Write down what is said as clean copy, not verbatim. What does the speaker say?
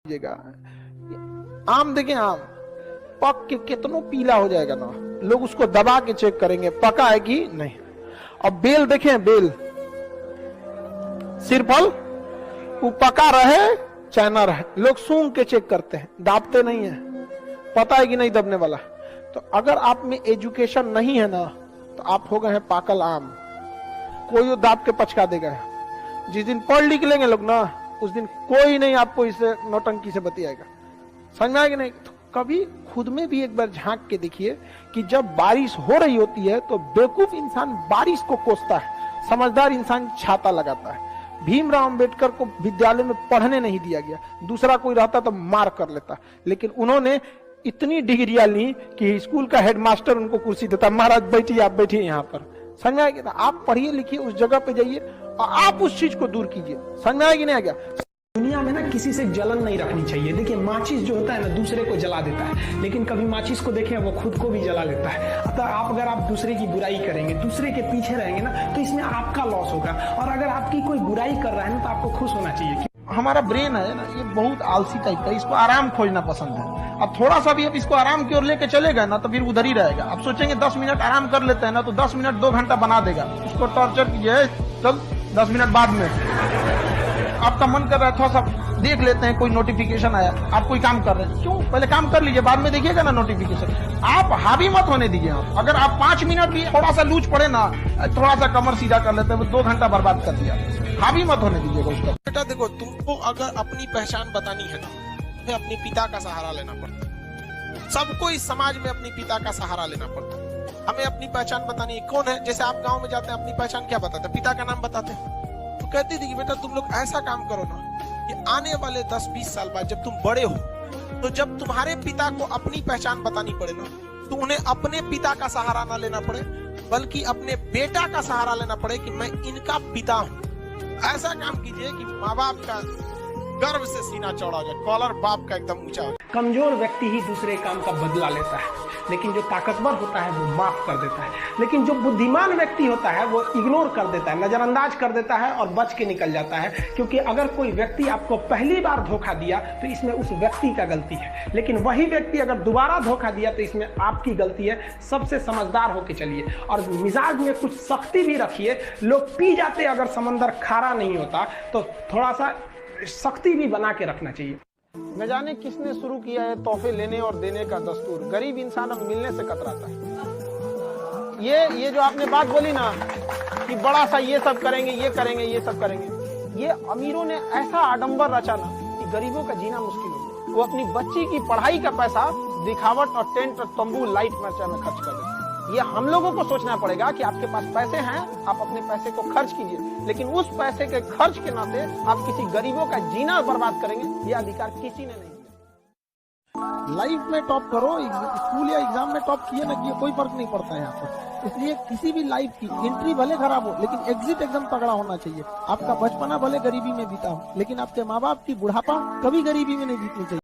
कीजिएगा। आम देखें, आम पक के कितनों पीला हो जाएगा ना, लोग उसको दबा के चेक करेंगे पका है कि नहीं। अब बेल देखें, बेल सिरफल वो पका रहे चाहे ना रहे, लोग सूंघ के चेक करते हैं, दाबते नहीं है, पता है कि नहीं दबने वाला। तो अगर आप में एजुकेशन नहीं है ना तो आप हो गए हैं पाकल आम, कोई दाब के पचका देगा। जिस दिन पढ़ लिख लेंगे लोग ना, उस दिन कोई नहीं आपको इसे नौटंकी से बतियाएगा। समझ में आएगा नहीं? तो कभी खुद में भी एक बार झांक के देखिए कि जब बारिश हो रही होती है तो बेवकूफ इंसान बारिश को कोसता है, समझदार इंसान छाता लगाता है। भीमराव अंबेडकर को विद्यालय में पढ़ने नहीं दिया गया, दूसरा कोई रहता तो मार कर लेता, लेकिन उन्होंने इतनी डिग्रियां ली कि स्कूल का हेडमास्टर उनको कुर्सी देता, महाराज बैठिए, आप बैठिए यहाँ पर। समझ में आएगा? आप पढ़िए लिखिए, उस जगह पे जाइए और आप उस चीज को दूर कीजिए। समझ में आएगी नहीं आ गया? दुनिया में ना किसी से जलन नहीं रखनी चाहिए। देखिए माचिस जो होता है ना दूसरे को जला देता है, लेकिन कभी माचिस को देखें वो खुद को भी जला लेता है। अतः आप अगर आप दूसरे की बुराई करेंगे, दूसरे के पीछे रहेंगे ना, तो इसमें आपका लॉस होगा। और अगर आपकी कोई बुराई कर रहा है ना तो आपको खुश होना चाहिए। हमारा ब्रेन है ना, ये बहुत आलसी टाइप का, इसको आराम खोजना पसंद है। अब थोड़ा सा भी अब इसको आराम की ओर लेके चले गए ना तो फिर उधर ही रहेगा। अब सोचेंगे 10 मिनट आराम कर लेते हैं ना, तो 10 मिनट 2 घंटा बना देगा। उसको टॉर्चर कीजिए, चल 10 मिनट बाद में आपका मन कर रहा है थोड़ा सा देख लेते हैं, कोई नोटिफिकेशन आया, आप कोई काम कर रहे हैं, क्यों पहले काम कर लीजिए, बाद में देखिएगा ना नोटिफिकेशन। आप हावी मत होने दीजिए। अगर आप 5 मिनट भी थोड़ा सा लूज पड़े ना, थोड़ा सा कमर सीधा कर लेते हैं, 2 घंटा बर्बाद कर दिया। हावी मत होने दीजिएगा उसका। बेटा देखो, तुमको अगर अपनी पहचान बतानी है ना, तुम्हें अपने पिता का सहारा लेना पड़ता है। सबको इस समाज में अपने पिता का सहारा लेना पड़ता है। हमें अपनी पहचान बतानी है। कौन है? जैसे आप गांव में जाते हैं, अपनी पहचान क्या बताते हैं? पिता का नाम बताते हैं। तो कहती थी कि बेटा तुम लोग ऐसा काम करो ना कि आने वाले 10-20 साल बाद जब तुम बड़े हो, तो जब तुम्हारे पिता को अपनी पहचान बतानी पड़े ना, तो उन्हें अपने पिता का सहारा ना लेना पड़े, बल्कि अपने बेटा का सहारा लेना पड़े कि मैं इनका पिता हूं। ऐसा काम कीजिए कि माँ बाप का गर्व से सीना चौड़ा हो जाए, कॉलर बाप का एकदम ऊंचा हो। कमजोर व्यक्ति ही दूसरे काम का बदला लेता है, लेकिन जो ताकतवर होता है वो माफ कर देता है। लेकिन जो बुद्धिमान व्यक्ति होता है वो इग्नोर कर देता है, नजरअंदाज कर देता है और बच के निकल जाता है। क्योंकि अगर कोई व्यक्ति आपको पहली बार धोखा दिया तो इसमें उस व्यक्ति का गलती है, लेकिन वही व्यक्ति अगर दोबारा धोखा दिया तो इसमें आपकी गलती है। सबसे समझदार होके चलिए और मिजाज में कुछ सख्ती भी रखिए। लोग पी जाते अगर समंदर खारा नहीं होता, तो थोड़ा सा सख्ती भी बना के रखना चाहिए। न जाने किसने शुरू किया है तोहफे लेने और देने का दस्तूर। गरीब इंसान अब मिलने से कतराता है। ये जो आपने बात बोली ना कि बड़ा सा ये सब करेंगे, ये करेंगे, ये सब करेंगे, ये अमीरों ने ऐसा आडंबर रचा ना कि गरीबों का जीना मुश्किल हो गया। वो अपनी बच्ची की पढ़ाई का पैसा दिखावट और टेंट और तंबू लाइट मर्चा में खर्च कर देते हैं। ये हम लोगों को सोचना पड़ेगा कि आपके पास पैसे हैं, आप अपने पैसे को खर्च कीजिए, लेकिन उस पैसे के खर्च के नाते आप किसी गरीबों का जीना बर्बाद करेंगे, ये अधिकार किसी ने नहीं दिया। लाइफ में टॉप करो, स्कूल या एग्जाम में टॉप किए ना किए कोई फर्क नहीं पड़ता है यहाँ पर। इसलिए किसी भी लाइफ की एंट्री भले खराब हो, लेकिन एग्जिट एकदम तगड़ा होना चाहिए। आपका बचपना भले गरीबी में बीता हो, लेकिन आपके माँ बाप की बुढ़ापा कभी गरीबी में नहीं बीतनी चाहिए।